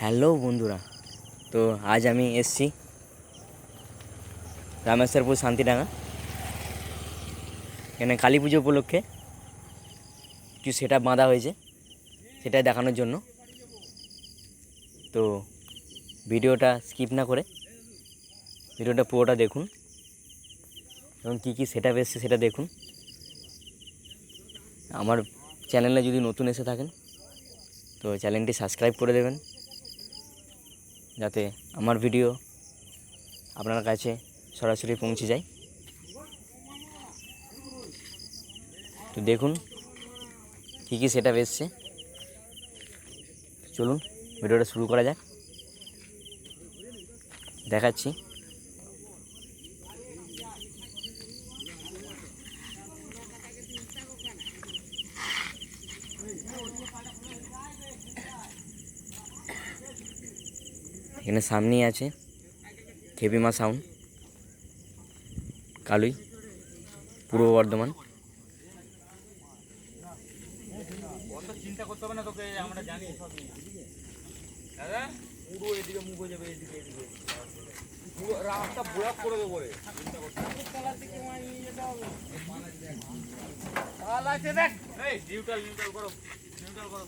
Hello বন্ধুরা, তো আজ আমি এসছি রামেশ্বরপুর শান্তিডাঙ্গা। এখানে কালী পুজো উপলক্ষে কিছু সেট আপ বাঁধা হয়েছে, সেটাই দেখানোর জন্য। তো ভিডিওটা স্কিপ না করে ভিডিওটা পুরোটা দেখুন এবং কী কী সেট আপ এসছে সেটা দেখুন। আমার চ্যানেলে যদি নতুন এসে থাকেন তো চ্যানেলটি সাবস্ক্রাইব করে দেবেন, যাতে আমার ভিডিও আপনার কাছে সরাসরি পৌঁছে যায়। তো দেখুন কী কী সেট আপ এসছে। চলুন ভিডিওটা শুরু করা যাক, দেখাচ্ছি। এখানে সামনেই আছে খেপিমা সাউন্ড, কালুই, পূর্ব বর্ধমান। চিন্তা করতে হবে না তোকে, আমরা জানি সবই দাদা। পুরো এদিকে মুখ হয়ে যাবে, এদিকে এদিকে পুরো রাস্তা ব্লক করে দেবো রে। চিন্তা করতে হবে, মাল আছে দেখ। এই নিউট্রাল করো, নিউট্রাল করো।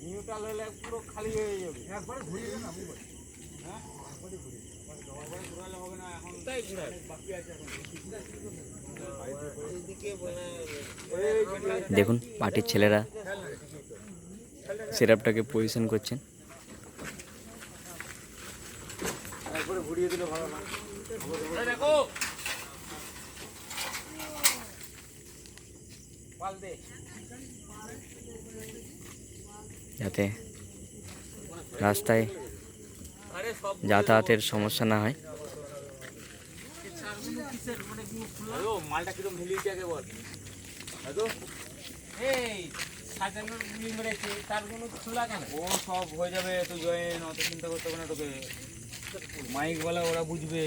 নিউট্রাল হলে পুরো খালি হয়ে যাবে। একবার ঘুরিয়ে না হ্যাঁ, ঘুরালে হবে না, এখন তাই ঘুরাবে বাকি আছে। দেখুন পার্টির ছেলেরা সেট আপটাকে পজিশন করছেন। ঘুরিয়ে দিলে ভালো না। দেখো যাতে রাস্তায় যাতায়াতের সমস্যা না হয়। মালটা কিরকম ঢেলিয়েছে আগে বল। এই সাজানোর গুলি মেরেছে, তার কোনো খোলা কেন? ও সব হয়ে যাবে, তুই জয়েন, অত চিন্তা করতে হবে না তোকে। মাইক বলা ওরা বুঝবে।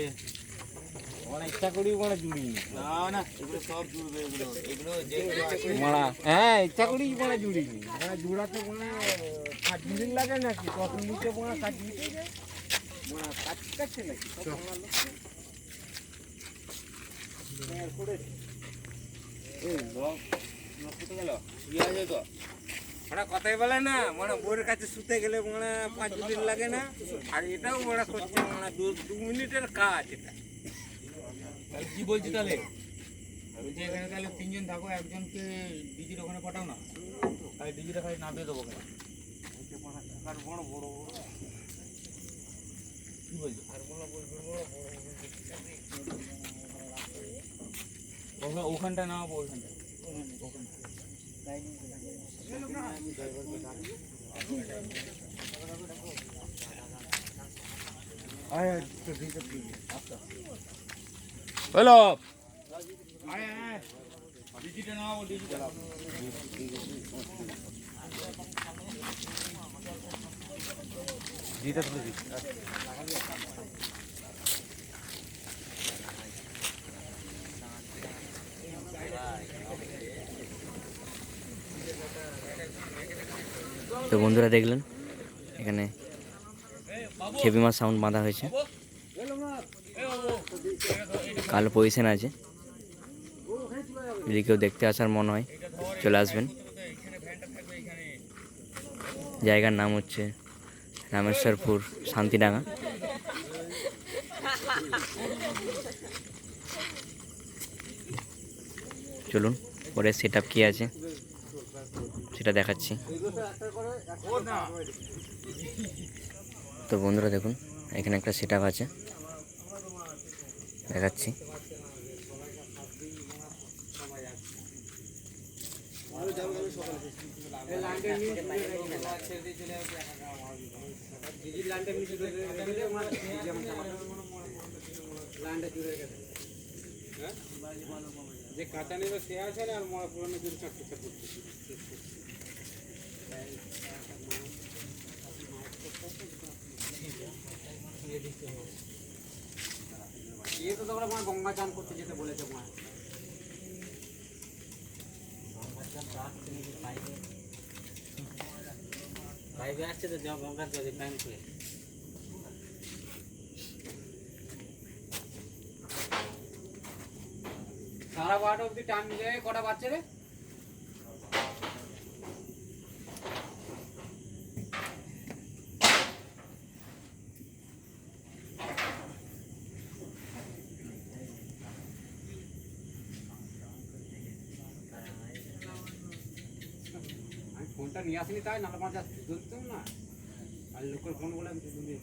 ওরা ইচ্ছা করি মানে জুড়ি না, না এগুলো সব জুড়বে। এগুলো এগুলো যে মারা, হ্যাঁ ইচ্ছা করি মানে জুড়ি মানে জুড়াতে মানে 5 মিনিট লাগে নাকি? 10 মিনিটে মানে কাজ দিতে যায় মানে কাজ কাটছে নাকি? সব বাংলা লোক এই লোক নষ্ট গেল ইয়া যায় তো। ওরা কথাই বলে না, মানে বউয়ের কাছে শুতে গেলে মানে 5 মিনিট লাগে না, আর এটাও ওরা করছে মানে 2 মিনিটের কাজ। এটা তাহলে কি বলছি? তাহলে বলছি এখানে তাহলে 3 জন থাকো, একজনকে ডিজির ওখানে পাঠাও না, তাই ডিজিটা খালি নামিয়ে দেবো। আর বড় বড় কি বলছি? আর ওখানটা নামাবো, ওখানটা হ্যালো ডিজিটা নামাবো, ডিজিটা ডিজিটা তুলে দিচ্ছি। তো বন্ধুরা দেখলেন এখানে খেপিমা সাউন্ড বাঁধা হয়েছে, কালো পজিশন আছে। যদি কেউ দেখতে আসার মনে হয় চলে আসবেন। জায়গার নাম হচ্ছে রামেশ্বরপুর শান্তিডাঙ্গা। চলুন পরে সেট আপ কী আছে সেটা দেখাচ্ছি। তো বন্ধুরা দেখুন এখানে একটা সেট আপ আছে, দেখাচ্ছি। যে কাঁচা নেবে সে আছে না, আর মরা পুরানো জন্য চারটে করছে। ये तो তোমরা মানে গঙ্গা চান করতে যেতে বলেছে মা। পাইপে আসছে তো জব গঙ্গার জলে প্যান করে সারা 12টা অবধি টাইম মিলে কটা বাচ্চা রে আমি ফোনটা নিয়ে আসিনি তাই নাহলে মাঝে ধরতাম না আর লোকের ফোন বলে আমি দিয়ে দিই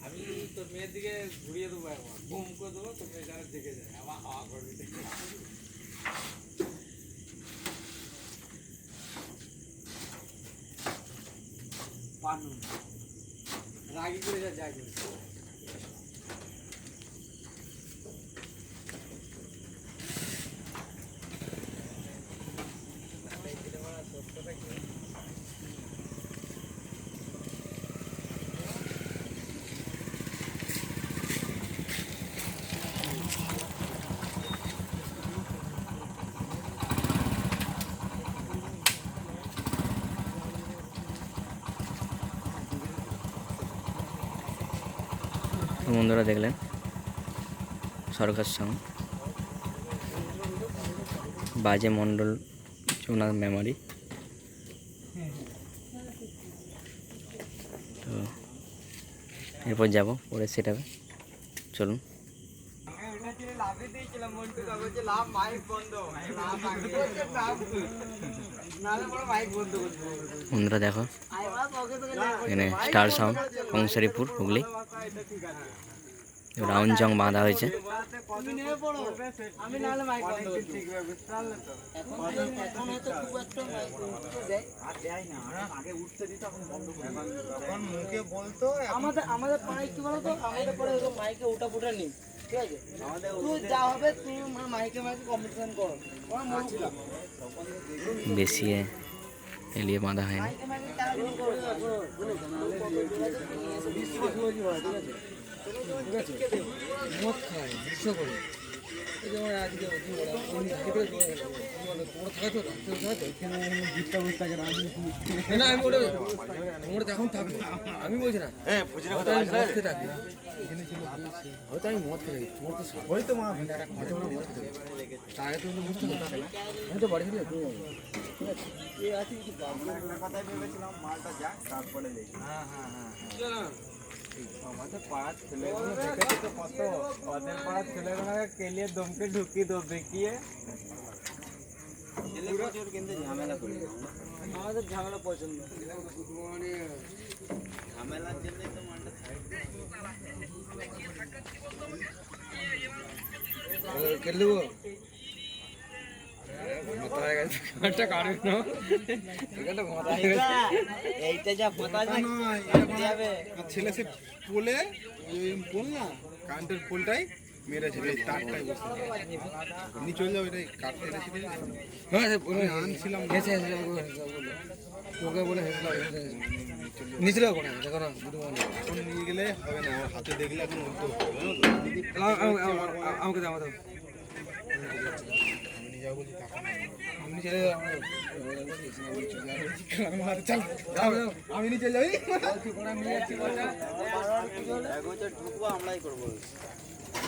আমি তোর মেয়ের দিকে ঘুরিয়ে দেবো একবার বুম করে দেবো তোর মেয়ে যারা দেখে যায় আবার হাওয়া করবি পানু রাগি করে যা যায় করে তো বন্ধুরা দেখলেন সরকার সাউন্ড বাজে মণ্ডল ওনার মেমোরি। তো এরপর যাব পরে সেটাবে চলুন। বন্ধুরা দেখো এখানে স্টার সাউন্ড কংসারীপুর হুগলি রাউন্ড জং বাঁধা হয়েছে। আমাদের পাড়ায় কি বলতো, আমাদের পরে মাইকে ওটা ফুটা নেই, ঠিক আছে? তুই যা হবে তুই মাইকে মাইকে কম্পিটিশন করো, বেশি এলিয়ে বাঁধা হয়নি। মাইকে মাইকে খেলাধুলো করো, মদ খায় বিশ্ব করে এই যেমন আজকে এখন থাকবো আমি বলছি না হয়তো আমি মদ খেয়ে থাকি, হয়তো আমি মদ খেয়ে থাকি, তোমার তো সবাই তো মা আগে তুমি বুঝতে পারছো না, আমি তো বাড়ি ফিরে ঠিক আছে। কথাই ভেবেছিলাম মালটা যাক তারপরে দেখি। হ্যাঁ হ্যাঁ হ্যাঁ আমাদের পাড়ার ছেলেগুলো দেখেছি তো কত, ওদের পাড়ার ছেলেগুলোকে কেলিয়ে দমকে ঢুকিয়ে দেবো দেখিয়ে কিন্তু ঝামেলা করে আমাদের ঝামেলা পছন্দ ঝামেলার জন্যই তো মালটা কেটে দেবো ছেলে সে পোলে পোল না কারেন্টের পোলটাই মেরেছে, এই তারটাই বসে এমনি চলে যাবে, এটাই কাটতে আনছিলাম ওকে বলে নিচে দেখো না এখন নিয়ে গেলে হবে না, আমার হাতে দেখলে এখন উল্টো আমাকে দাও আমি নিয়ে যাবো বলছি টাকা নেই। আমি চলে আমি নিয়ে চলে যাবি ঢুকবো আমরাই করবো,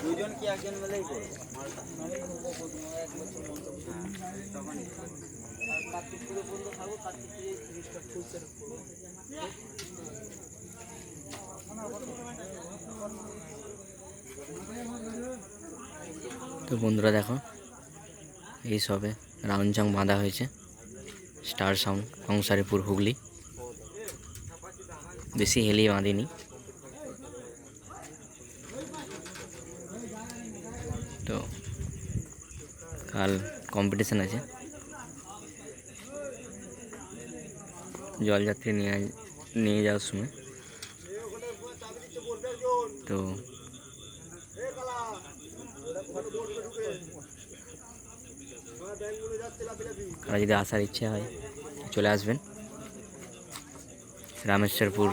দুজন কি একজন মিলেই করবো কার্তিক পুজো পর্যন্ত থাকবো, কার্তিক পুজো 30টা ফুল সেট করবো। তো বন্ধুরা দেখো এই সবে রাউন্ড জং বাঁধা হয়েছে, স্টার সাউন্ড কংসারীপুর হুগলি, বেশি হেলিয়ে বাঁধিনি। তো কাল কম্পিটিশান আছে, জলযাত্রী নিয়ে যাওয়ার সময়। তো আর যদি আসার ইচ্ছে হয় চলে আসবেন রামেশ্বরপুর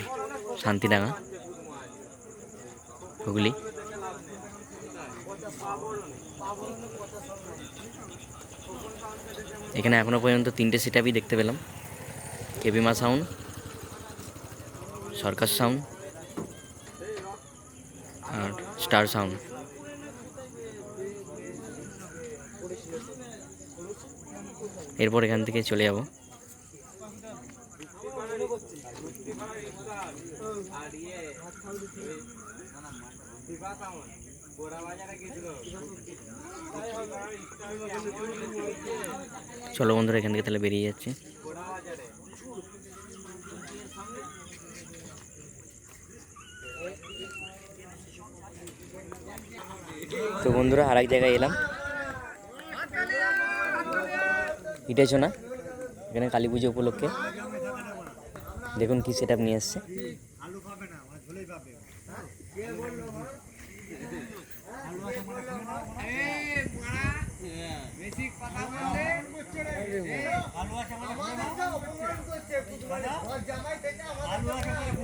শান্তিডাঙ্গা হুগলি। এখানে এখনো পর্যন্ত 3টে সেটআপই দেখতে পেলাম, কেবিমা সাউন্ড, সরকার সাউন্ড আর স্টার সাউন্ড। এরপর এখান থেকে চলে যাব চলো বন্ধুরা, এখান থেকে তাহলে বেরিয়ে যাচ্ছে। তো বন্ধুরা আর এক জায়গায় এলাম, ইটেছো না, এখানে কালী পুজো উপলক্ষে দেখুন কি সেটআপ নিয়ে এসছে।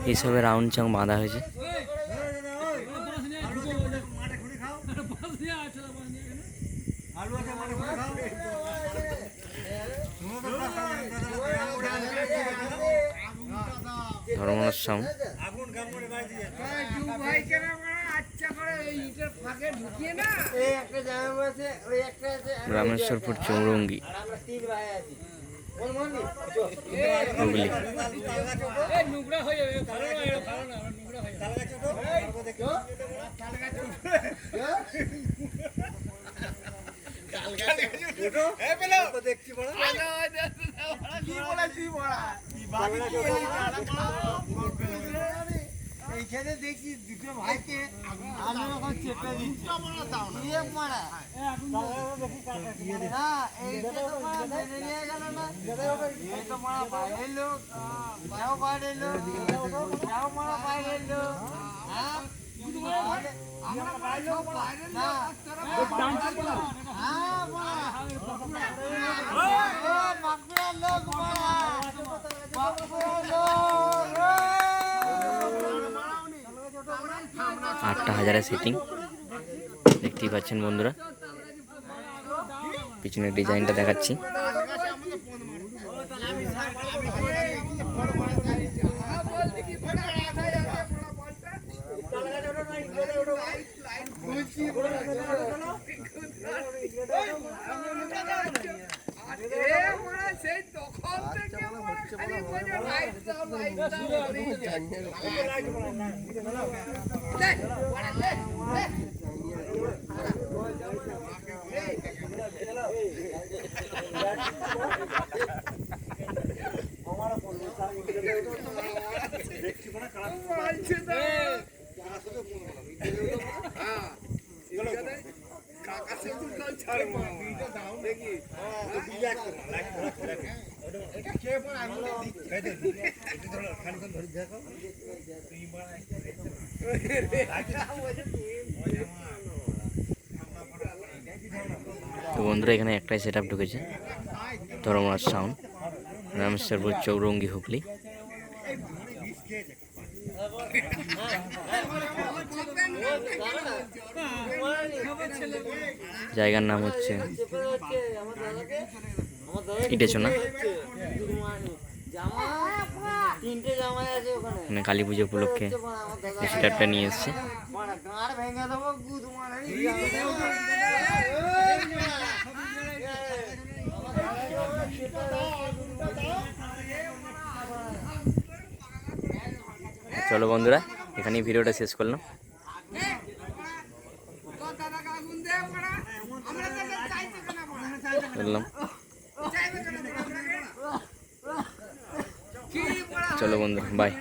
এইসবে রাউন্ড চাং বাঁধা হয়েছে। ধর্মনাথ সাউন্ড, রামেশ্বরপুর চৌরঙ্গি হুগলি। এইখানে দেখি দুটো ভাইকে আমি এখন চেপে দিচ্ছি দিয়ে মারা না এইটা তো মারা মেনে নিয়ে গেল না, এই তো মারা বাইরের লোক, যাও বাইরের লোক, যাও মারা বাইরের লোক। হ্যাঁ আমরা বাইরের লোক না, হ্যাঁ মারা বাঁকুড়ার লোক, মারা বাঁকুড়ার লোক। 8টা হাজারের সেটিং দেখতেই পাচ্ছেন বন্ধুরা। পিছনের ডিজাইনটা দেখাচ্ছি। তো বন্ধুরা এখানে একটাই সেটআপ ঢুকেছে, ধর্মনাথ সাউন্ড, রামেশ্বরপুর চৌরঙ্গি হুগলি। জায়গার নাম হচ্ছে ইটেছো না। মানে কালী পুজো উপলক্ষে এই সেটআপটা নিয়ে এসছে। চলো বন্ধুরা, এখানেই ভিডিওটা শেষ করলাম। বললাম চলো বন্ধুরা, বাই।